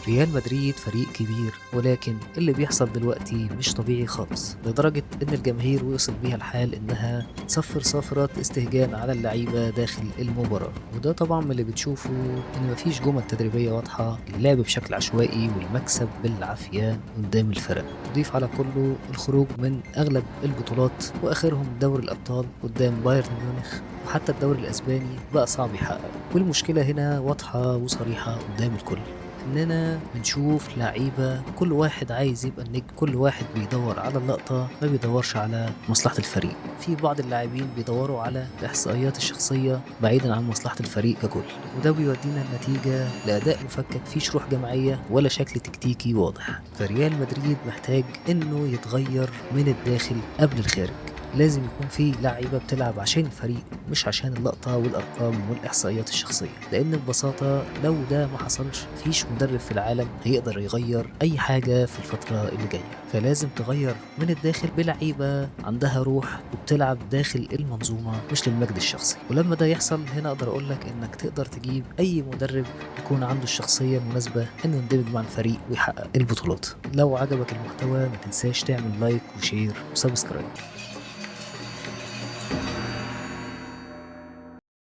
ريال مدريد فريق كبير، ولكن اللي بيحصل دلوقتي مش طبيعي خالص، لدرجة إن الجماهير وصل بيها الحال إنها تصفر صافرات استهجان على اللعيبة داخل المباراة. وده طبعا من اللي بتشوفه إن مفيش جمل تدريبية واضحة، اللعب بشكل عشوائي والمكسب بالعافية قدام الفرق. ضيف على كله الخروج من أغلب البطولات، وآخرهم دوري الأبطال قدام بايرن ميونخ، وحتى الدوري الأسباني بقى صعب يحقق. والمشكلة هنا واضحة وصريحة قدام الكل، اننا بنشوف لعيبه كل واحد عايز يبقى النجم، كل واحد بيدور على اللقطه، ما بيدورش على مصلحه الفريق. في بعض اللاعبين بيدوروا على الاحصائيات الشخصيه بعيدا عن مصلحه الفريق ككل، وده بيودينا النتيجه لاداء مفكك فيش روح جماعيه ولا شكل تكتيكي واضح. فريال مدريد محتاج انه يتغير من الداخل قبل الخارج. لازم يكون في لعيبه بتلعب عشان الفريق، مش عشان اللقطه والارقام والاحصائيات الشخصيه. لان ببساطه لو ده ما حصلش، مفيش مدرب في العالم هيقدر يغير اي حاجه في الفتره اللي جايه. فلازم تغير من الداخل بلعيبه عندها روح وبتلعب داخل المنظومه، مش للمجد الشخصي. ولما ده يحصل، هنا اقدر اقول لك انك تقدر تجيب اي مدرب يكون عنده الشخصيه المناسبه انه يندمج مع الفريق ويحقق البطولات. لو عجبك المحتوى ما تنساش تعمل لايك وشير وسبسكرايب.